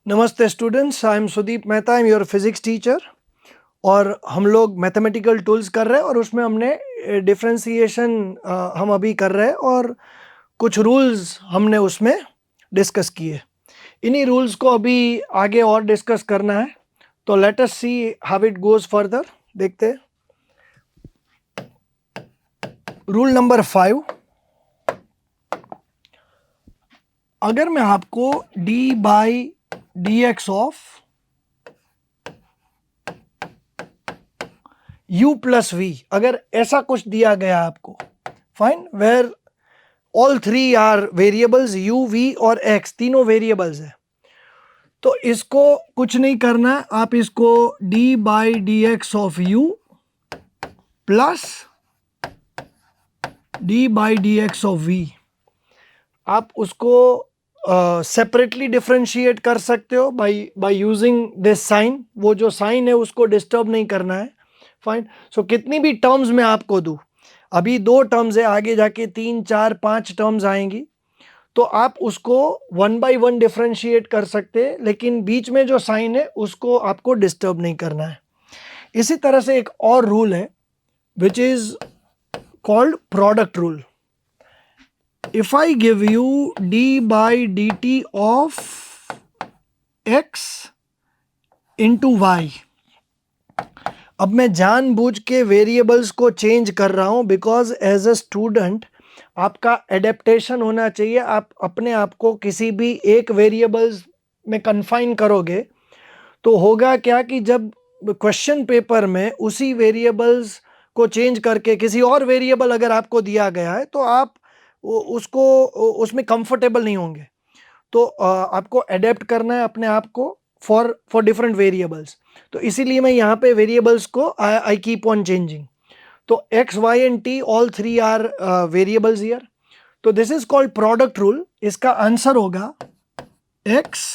नमस्ते students, I am Sudeep Mehta, I am your physics teacher. और हम लोग मैथमेटिकल टूल्स कर रहे हैं और उसमें हमने डिफरेंशिएशन हम अभी कर रहे हैं और कुछ रूल्स हमने उसमें डिस्कस किए। इन्हीं रूल्स को अभी आगे और डिस्कस करना है, तो let us see how it goes further. देखते हैं। रूल नंबर 5, अगर मैं आपको d by D x of u plus v, अगर ऐसा कुछ दिया गया आपको, fine, where all three are variables, u v और x तीनों वेरिएबल्स है, तो इसको कुछ नहीं करना है। आप इसको d by D x of u plus d by D x of v, आप उसको सेपरेटली डिफरेंशिएट कर सकते हो बाय यूजिंग दिस साइन। वो जो साइन है उसको डिस्टर्ब नहीं करना है, फाइन। सो कितनी भी टर्म्स मैं आपको दूं, अभी 2 टर्म्स है, आगे जाके 3 4 5 टर्म्स आएंगी, तो आप उसको 1 बाई 1 डिफरेंशिएट कर सकते हैं, लेकिन बीच में जो साइन है उसको आपको डिस्टर्ब नहीं करना है। इसी तरह से एक और रूल है which is called product rule. If I give you d by dt of x into y, अब मैं जानबूझ के वेरिएबल्स को चेंज कर रहा हूं बिकॉज एज अ स्टूडेंट आपका एडेप्टेशन होना चाहिए। आप अपने आप को किसी भी एक वेरिएबल्स में कन्फाइन करोगे तो होगा क्या कि जब क्वेश्चन पेपर में उसी वेरिएबल्स को चेंज करके किसी और वेरिएबल अगर आपको दिया गया है तो आप उसको उसमें कंफर्टेबल नहीं होंगे। तो आपको एडेप्ट करना है अपने आप को फॉर डिफरेंट वेरिएबल्स। तो इसीलिए मैं यहाँ पे वेरिएबल्स को आई कीप ऑन चेंजिंग। तो x, y and t all three are variables here. तो this is called product rule. इसका आंसर होगा x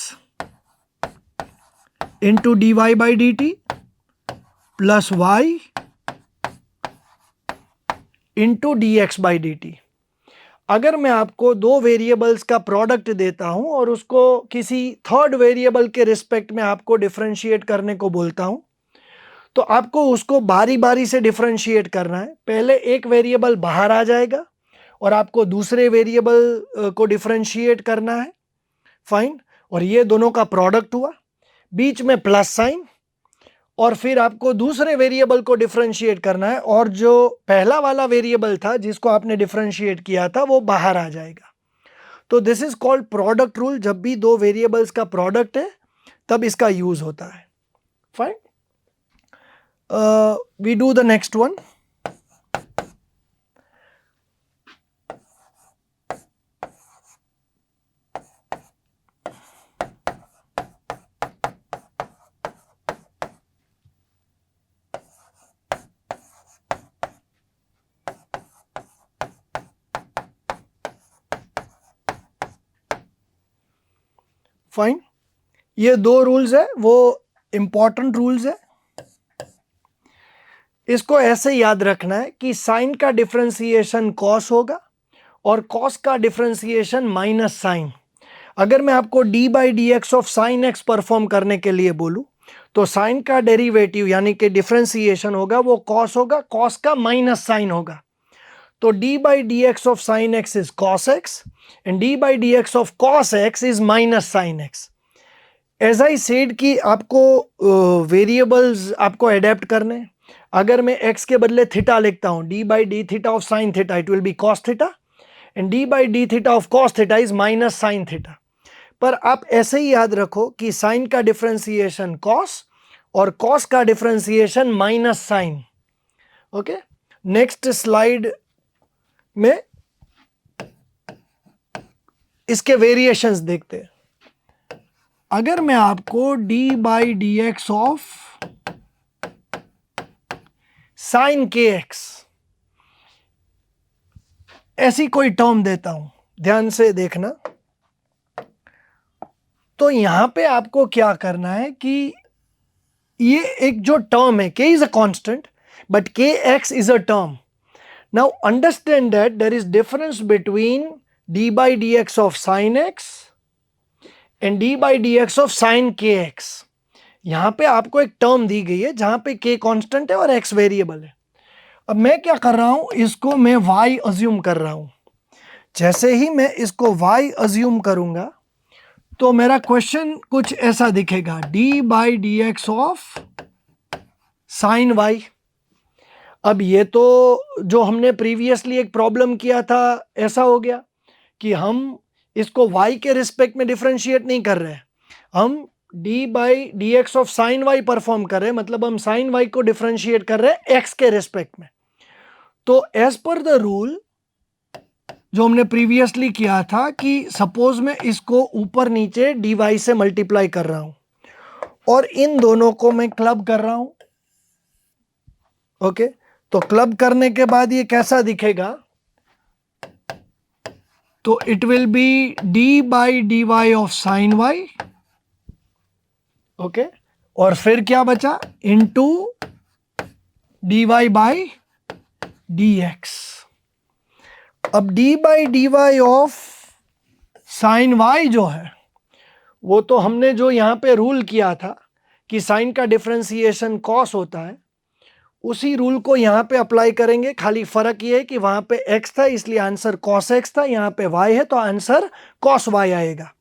into d y by d t plus y into d x by d t. अगर मैं आपको दो variables का product देता हूं और उसको किसी थर्ड वेरिएबल के रिस्पेक्ट में आपको डिफरेंशिएट करने को बोलता हूं, तो आपको उसको बारी बारी से डिफरेंशिएट करना है। पहले एक वेरिएबल बाहर आ जाएगा और आपको दूसरे वेरिएबल को डिफरेंशिएट करना है, फाइन। और ये दोनों का प्रोडक्ट हुआ, बीच में प्लस साइन, और फिर आपको दूसरे वेरिएबल को डिफरेंशिएट करना है और जो पहला वाला वेरिएबल था जिसको आपने डिफरेंशिएट किया था वो बाहर आ जाएगा। तो this is called product rule. जब भी दो वेरिएबल्स का प्रोडक्ट है तब इसका यूज होता है, fine. We do the next one. Fine, ये दो रूल्स है, वो इंपॉर्टेंट रूल्स है। इसको ऐसे याद रखना है कि साइन का डिफरेंशिएशन कॉस होगा और कॉस का डिफरेंशिएशन माइनस साइन। अगर मैं आपको d by D x of sine x perform करने के लिए बोलूं तो साइन का डेरिवेटिव यानी कि डिफरेंशिएशन होगा वो कॉस होगा, कॉस का माइनस साइन होगा। तो d by D x of sine x is cos x and d by D x of cos x is minus sine x. As I said कि आपको वेरिएबल्स आपको adapt करने। अगर मैं x के बदले थीटा लिखता हूं, d by d theta of sine theta, it will be cos theta, and d by d theta of cos theta is minus sine theta. पर आप ऐसे ही याद रखो कि साइन का डिफरेंशिएशन कॉस और कॉस का differentiation minus sine. Okay, next slide में इसके वेरिएशंस देखते हैं। अगर मैं आपको d by D x of sine के एक्स ऐसी कोई टर्म देता हूं, ध्यान से देखना, तो यहां पे आपको क्या करना है कि ये एक जो टर्म है, k is a constant but k x is a term. Now understand that there is difference between d by D x of sine x and d by D x of sine के x. यहां पे आपको एक term दी गई है जहां पे के कांस्टेंट है और एक्स वेरिएबल है। अब मैं क्या कर रहा हूं, इसको मैं y अज्यूम कर रहा हूं। जैसे ही मैं इसको y अज्यूम करूंगा तो मेरा क्वेश्चन कुछ ऐसा दिखेगा, d by D x of sine y. अब ये तो जो हमने प्रीवियसली एक प्रॉब्लम किया था ऐसा हो गया कि हम इसको y के रिस्पेक्ट में डिफरेंशिएट नहीं कर रहे हैं, हम d by D x of sine y perform कर रहे हैं, मतलब हम साइन वाई को डिफरेंशिएट कर रहे हैं x के रिस्पेक्ट में। तो एज पर द रूल जो हमने प्रीवियसली किया था कि सपोज मैं इसको ऊपर नीचे डी वाई से मल्टीप्लाई कर रहा हूं और इन दोनों को मैं क्लब कर रहा हूं। ओके, तो क्लब करने के बाद ये कैसा दिखेगा, तो it will be d by d y of sine y. Okay, और फिर क्या बचा, into d y by D x. अब d by d y of sine y जो है वो तो हमने जो यहां पे रूल किया था कि साइन का डिफरेंशिएशन कॉस होता है, उसी रूल को यहां पे अप्लाई करेंगे। खाली फर्क ये है कि वहां पे x था इसलिए आंसर cos x था, यहां पे y है तो आंसर cos y आएगा।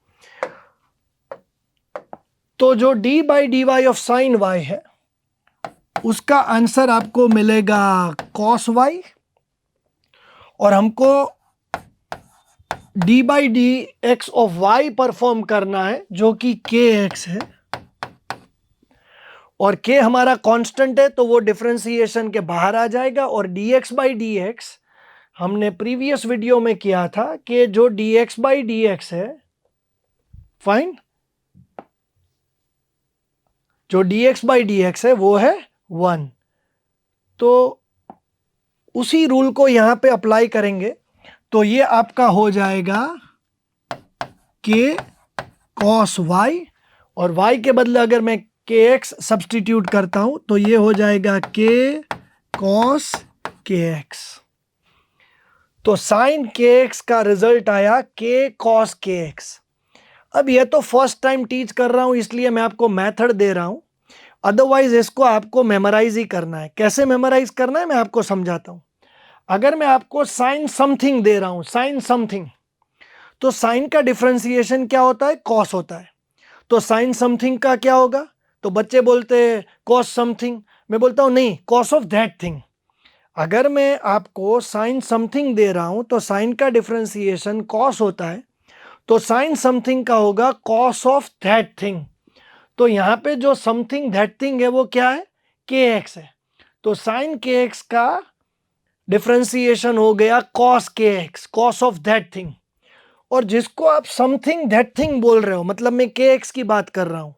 तो जो d by d y of sine y है उसका आंसर आपको मिलेगा cos y, और हमको d by D x of y perform करना है जो कि kx है, और k हमारा कांस्टेंट है तो वो डिफरेंशिएशन के बाहर आ जाएगा। और dx बाई डी एक्स हमने प्रीवियस वीडियो में किया था कि जो dx बाई डी एक्स है, फाइन, जो dx बाई डी एक्स है वो है 1। तो उसी रूल को यहां पे अप्लाई करेंगे तो ये आपका हो जाएगा k cos y, और y के बदले अगर मैं kx सब्सटीट्यूट करता हूं तो ये हो जाएगा k cos kx। तो साइन kx का रिजल्ट आया k cos kx। अब ये तो फर्स्ट टाइम टीच कर रहा हूं इसलिए मैं आपको मेथड दे रहा हूं, अदरवाइज इसको आपको मेमोराइज ही करना है। कैसे मेमोराइज करना है मैं आपको समझाता हूं। अगर मैं आपको साइन समथिंग दे रहा हूं, साइन समथिंग, तो साइन का डिफरेंशिएशन क्या होता है, कॉस होता है। तो साइन समथिंग का क्या होगा, तो बच्चे बोलते हैं कॉस समथिंग, मैं बोलता हूं नहीं, कॉस ऑफ दैट थिंग। अगर मैं आपको साइन समथिंग दे रहा हूं तो साइन का डिफरेंशिएशन कॉस होता है, तो साइन समथिंग का होगा कॉस ऑफ दैट थिंग। तो यहां पे जो समथिंग दैट थिंग है वो क्या है, के एक्स है। तो साइन के एक्स का डिफरेंशिएशन हो गया कॉस के x, cos of that thing. और जिसको आप समथिंग दैट थिंग बोल रहे हो, मतलब मैं के एक्स की बात कर रहा हूं,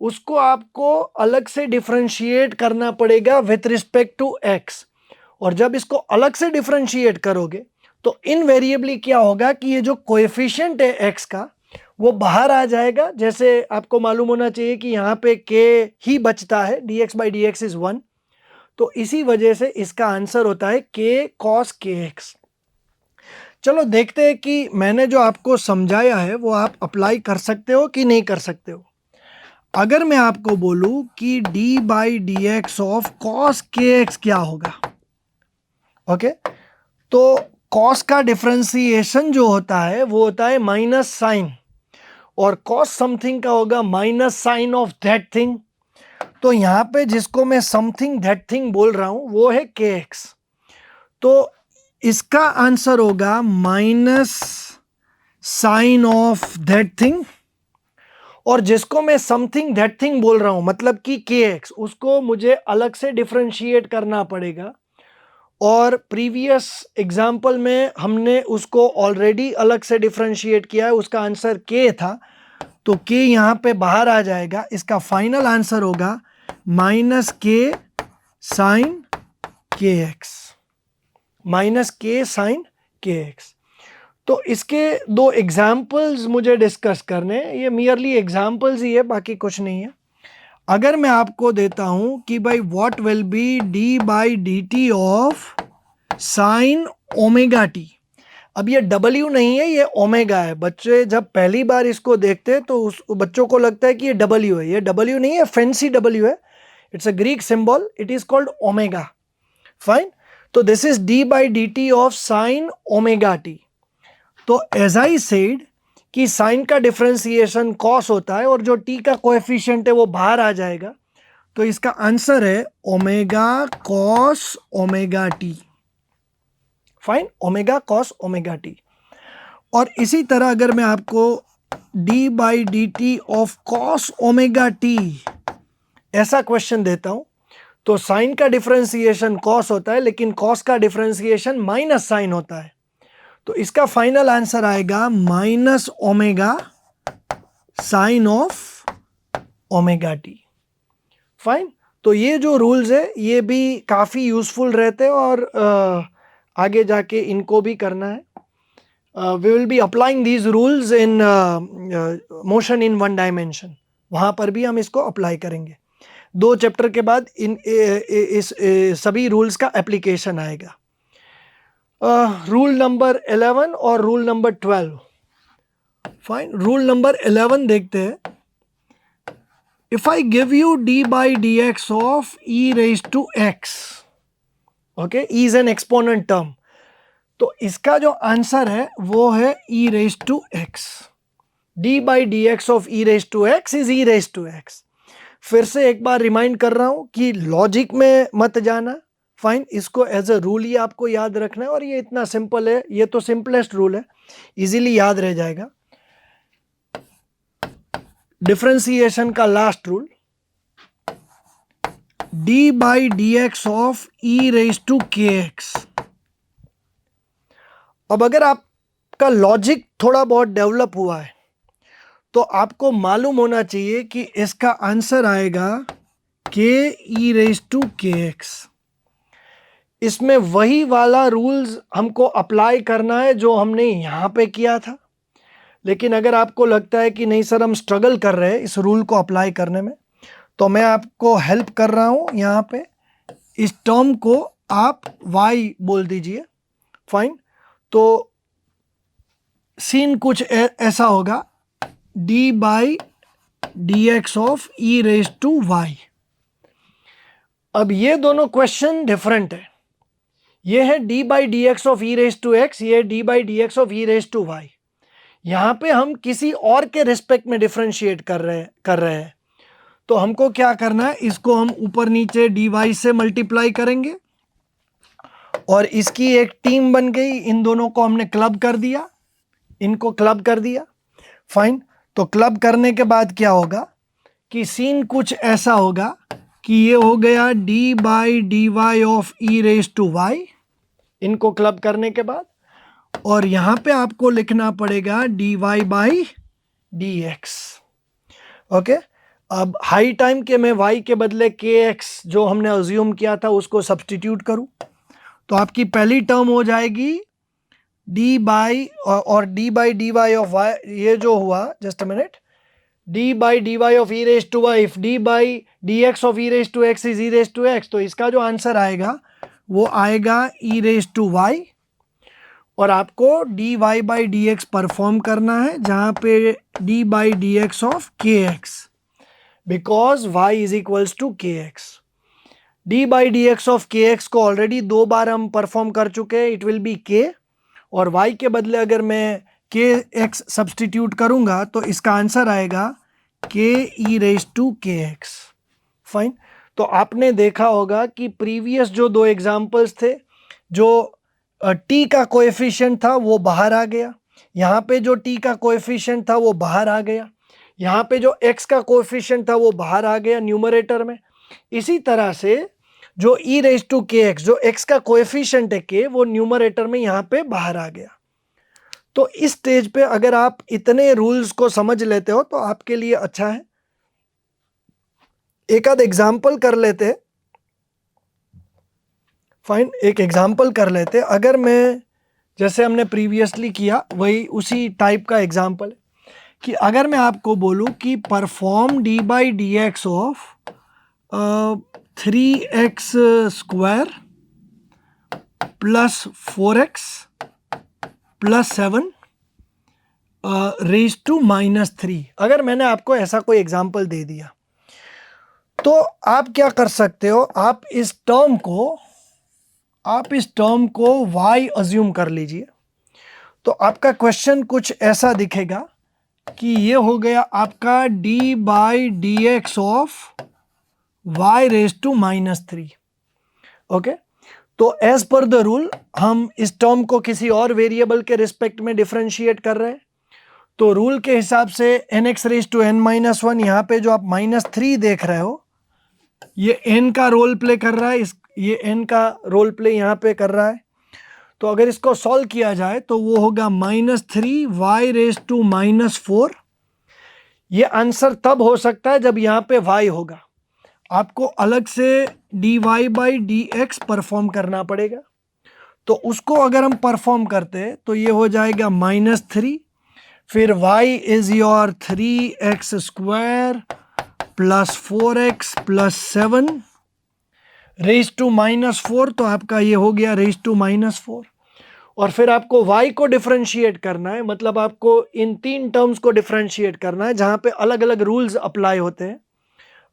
उसको आपको अलग से डिफरेंशिएट करना पड़ेगा विथ रिस्पेक्ट टू एक्स। और जब इसको अलग से डिफरेंशिएट करोगे तो इनवेरिएबली क्या होगा कि ये जो कोएफिशिएंट है एक्स का वो बाहर आ जाएगा। जैसे आपको मालूम होना चाहिए कि यहाँ पे के ही बचता है, D x by D x is 1, तो इसी वजह से इसका आंसर होता है के कॉस के एक्स। चलो देखते हैं कि मैंने जो आपको समझाया है वो आप अप्लाई कर सकते हो कि नहीं कर सकते हो। अगर मैं आपको बोलूं कि d by D x of cos के एक्स क्या होगा, ओके, तो कॉस का डिफरेंशिएशन जो होता है वो होता है माइनस साइन, और कॉस समथिंग का होगा minus sine of that thing. तो यहां पे जिसको मैं समथिंग दैट थिंग बोल रहा हूं वो है के एक्स, तो इसका आंसर होगा minus sine of that thing. और जिसको मैं समथिंग दैट थिंग बोल रहा हूं मतलब कि के एक्स, उसको मुझे अलग से डिफरेंशिएट करना पड़ेगा। और प्रीवियस एग्जाम्पल में हमने उसको ऑलरेडी अलग से डिफरेंशिएट किया है, उसका आंसर के था, तो के यहां पे बाहर आ जाएगा। इसका फाइनल आंसर होगा माइनस के साइन के एक्स, माइनस के साइन के एक्स। तो इसके दो एग्जाम्पल्स मुझे डिस्कस करने, ये मियरली एग्जाम्पल्स ही है, बाकी कुछ नहीं है। अगर मैं आपको देता हूं कि भाई what will be d by d T of sine omega T, अब ये W नहीं है, ये ओमेगा है। बच्चे जब पहली बार इसको देखते हैं तो उस बच्चों को लगता है कि ये W है। ये W नहीं है, फैंसी W है। It's a Greek symbol, it is called omega. Fine. तो this is d by dt of sine omega t। तो एज आई सेड कि साइन का डिफरेंशिएशन कॉस होता है और जो t का कोएफिशिएंट है वो बाहर आ जाएगा। तो इसका आंसर है omega cos omega T. Fine, omega cos omega T. और इसी तरह अगर मैं आपको d by d T of cos omega T ऐसा क्वेश्चन देता हूं, तो साइन का डिफरेंशिएशन कॉस होता है लेकिन कॉस का डिफरेंशिएशन माइनस साइन होता है। तो इसका फाइनल आंसर आएगा minus omega sine of omega T. Fine. तो ये जो रूल्स है ये भी काफ़ी यूजफुल रहते हैं और आगे जाके इनको भी करना है। We will be applying these rules in motion in one dimension, वहाँ पर भी हम इसको अप्लाई करेंगे। 2 चैप्टर के बाद इस सभी रूल्स का एप्लीकेशन आएगा। रूल नंबर 11 और rule number 12। Fine, rule number 11 देखते हैं। If I give you d by dx of e raised to x, okay, e is an exponent term, तो इसका जो आंसर है वो है e raised to x। d by dx of e raised to x is e raised to x। फिर से एक बार remind कर रहा हूं कि लॉजिक में मत जाना। फाइन, इसको एज अ रूल ही आपको याद रखना है और ये इतना सिंपल है, ये तो सिंपलेस्ट रूल है, इजीली याद रह जाएगा। डिफरेंशिएशन का last rule, d by dx of e raised to kx। अब अगर आपका लॉजिक थोड़ा बहुत डेवलप हुआ है तो आपको मालूम होना चाहिए कि इसका आंसर आएगा k e raised to kx। इसमें वही वाला रूल्स हमको अप्लाई करना है जो हमने यहां पे किया था। लेकिन अगर आपको लगता है कि नहीं सर हम स्ट्रगल कर रहे हैं इस रूल को अप्लाई करने में, तो मैं आपको हेल्प कर रहा हूं। यहाँ पे इस टर्म को आप y बोल दीजिए। फाइन, तो सीन कुछ ऐसा होगा, d by D x of e raise to y. अब ये दोनों क्वेश्चन डिफरेंट है। ये है d by D x of e raise to x, ये d by D x of e raise to y. यहां पे हम किसी और के रिस्पेक्ट में डिफरेंशिएट कर रहे हैं। तो हमको क्या करना है, इसको हम ऊपर नीचे dy से मल्टीप्लाई करेंगे और इसकी एक टीम बन गई। इन दोनों को हमने क्लब कर दिया, इनको क्लब कर दिया। फाइन, तो क्लब करने के बाद क्या होगा कि सीन कुछ ऐसा होगा कि ये हो गया d by d y of e raise to y, इनको क्लब करने के बाद। और यहां पे आपको लिखना पड़ेगा dy बाई dx। ओके, अब हाई टाइम के मैं y के बदले kx जो हमने अज्यूम किया था उसको सब्सटीट्यूट करूं, तो आपकी पहली टर्म हो जाएगी d बाई और d by d y of y, ये जो हुआ just a minute, d by d y of e raise to y, if d by D x of e raise to x is e raise to x, तो इसका जो answer आएगा वो आएगा ई raise to Y. और आपको dy by D x perform करना है जहां पे d by D x of k x, because y is equals to k x. d by D x of k x को ऑलरेडी 2 बार हम परफॉर्म कर चुके हैं, इट विल बी k। और y के बदले अगर मैं के एक्स सब्सटीट्यूट करूंगा तो इसका आंसर आएगा k E raise to k x. Fine, तो आपने देखा होगा कि प्रीवियस जो 2 एग्जाम्पल्स थे, जो t का कोएफिशिएंट था वो बाहर आ गया, यहाँ पे जो t का कोएफिशिएंट था वो बाहर आ गया, यहाँ पे जो x का कोएफिशिएंट था वो बाहर आ गया न्यूमरेटर में। इसी तरह से जो e raise to k x, जो x का कोएफिशिएंट है k, वो न्यूमरेटर में यहाँ पे बाहर आ गया। तो इस स्टेज पे अगर आप इतने रूल्स को समझ लेते हो तो आपके लिए अच्छा है। एक आध एग्जाम्पल कर लेते हैं। फाइन, एक एग्जाम्पल कर लेते हैं। अगर मैं, जैसे हमने प्रीवियसली किया वही उसी टाइप का एग्जाम्पल है कि अगर मैं आपको बोलूं कि perform d by D x of 3x² plus 4x +7 raise to -3। अगर मैंने आपको ऐसा कोई एग्जाम्पल दे दिया तो आप क्या कर सकते हो, आप इस टर्म को y अज्यूम कर लीजिए। तो आपका क्वेश्चन कुछ ऐसा दिखेगा कि ये हो गया आपका d/dx of y raise to -3। Okay, तो एज पर द रूल हम इस टर्म को किसी और वेरिएबल के रिस्पेक्ट में डिफरेंशिएट कर रहे हैं। तो रूल के हिसाब से nx रेज टू n-1, यहाँ पे जो आप -3 देख रहे हो ये n का रोल प्ले कर रहा है, ये n का रोल प्ले यहाँ पे कर रहा है। तो अगर इसको सॉल्व किया जाए तो वो होगा -3 y रेज टू -4। ये आंसर तब हो सकता है जब यहाँ पे y होगा, आपको अलग से dy/dx परफॉर्म करना पड़ेगा। तो उसको अगर हम परफॉर्म करते हैं तो ये हो जाएगा -3, फिर y is your 3x² plus 4x plus 7 raise to -4। तो आपका ये हो गया रेज टू -4। और फिर आपको y को डिफरेंशिएट करना है, मतलब आपको इन 3 टर्म्स को डिफरेंशिएट करना है जहां पे अलग अलग रूल्स अप्लाई होते हैं।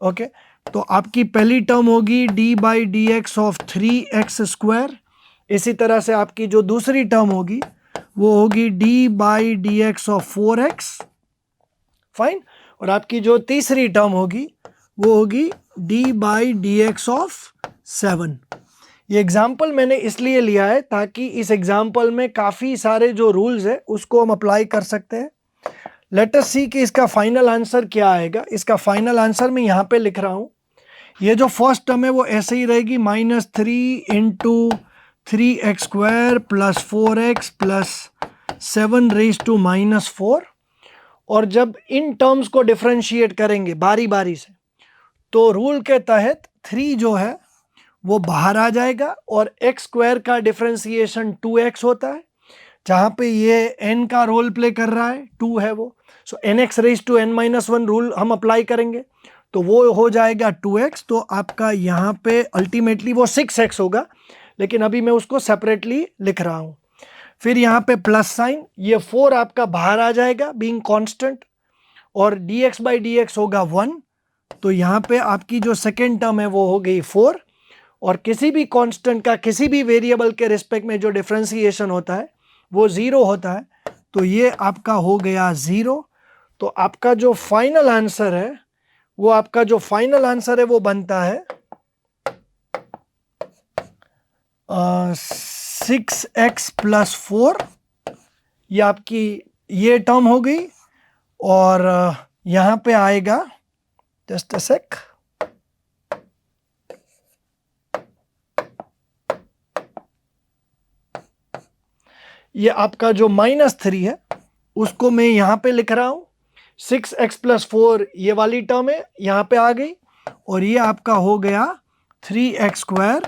ओके, तो आपकी पहली टर्म होगी d/dx ऑफ 3x²। इसी तरह से आपकी जो दूसरी टर्म होगी वो होगी d/dx ऑफ 4x। फाइन। और आपकी जो तीसरी टर्म होगी वो होगी d/dx ऑफ 7। ये एग्जाम्पल मैंने इसलिए लिया है ताकि इस एग्जाम्पल में काफ़ी सारे जो रूल्स है उसको हम अप्लाई कर सकते हैं। लेट अस सी कि इसका फाइनल आंसर क्या आएगा। इसका फाइनल आंसर मैं यहाँ पे लिख रहा हूँ। ये जो फर्स्ट टर्म है वो ऐसे ही रहेगी, -3 into 3x² plus 4x plus 7 raise to -4। और जब इन टर्म्स को डिफरेंशिएट करेंगे बारी बारी से तो रूल के तहत 3 जो है वो बाहर आ जाएगा और x² का डिफरेंशिएशन 2x होता है, जहाँ पे ये n का रोल प्ले कर रहा है, 2 है वो। So nx raise to n-1 rule हम अप्लाई करेंगे तो वो हो जाएगा 2x। तो आपका यहाँ पे अल्टीमेटली वो 6x होगा, लेकिन अभी मैं उसको सेपरेटली लिख रहा हूँ। फिर यहाँ पे प्लस साइन, ये 4 आपका बाहर आ जाएगा बीइंग कांस्टेंट, और dx/dx होगा 1। तो यहाँ पे आपकी जो सेकेंड टर्म है वो हो गई 4। और किसी भी कांस्टेंट का किसी भी वेरिएबल के रिस्पेक्ट में जो डिफरेंशिएशन होता है वो 0 होता है, तो ये आपका हो गया 0। तो आपका जो फाइनल आंसर है वो बनता है 6x प्लस 4। ये आपकी ये टर्म हो गई। और यहाँ पे आएगा, जस्ट अ सेक, ये आपका जो -3 है उसको मैं यहाँ पे लिख रहा हूँ। 6x प्लस 4 ये वाली टर्म है यहाँ पे आ गई, और ये आपका हो गया 3x²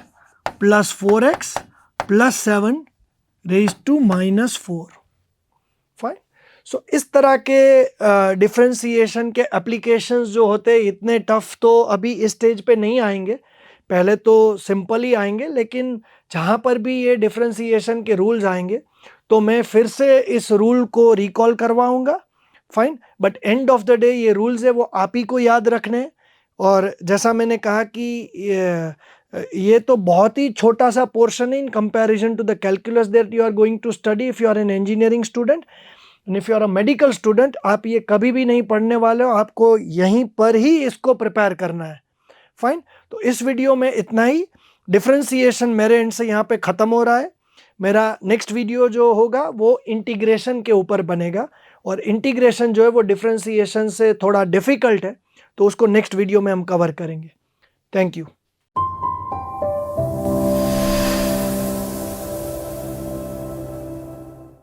plus 4x plus 7 raise to -4। Fine. So इस तरह के डिफरेंशिएशन के एप्लीकेशंस जो होते हैं इतने टफ तो अभी इस स्टेज पे नहीं आएंगे, पहले तो सिंपल ही आएंगे, लेकिन जहाँ पर भी ये डिफरेंशिएशन के रूल्स आएंगे तो मैं फिर से इस रूल को रिकॉल करवाऊंगा। Fine. But end of the day ये रूल्स है वो आप ही को याद रखने हैं। और जैसा मैंने कहा कि ये तो बहुत ही छोटा सा पोर्शन है in comparison to the calculus that you are going to study if you are an engineering student and if you are a medical student. आप ये कभी भी नहीं पढ़ने वाले हो, आपको यहीं पर ही इसको प्रिपेयर करना है। फाइन। तो इस वीडियो में इतना ही। डिफरेंशिएशन मेरे एंड से यहाँ पे ख़त्म हो रहा है। मेरा नेक्स्ट वीडियो जो होगा वो इंटीग्रेशन के ऊपर बनेगा, और इंटीग्रेशन जो है वो डिफरेंशिएशन से थोड़ा डिफिकल्ट है, तो उसको नेक्स्ट वीडियो में हम कवर करेंगे। Thank you.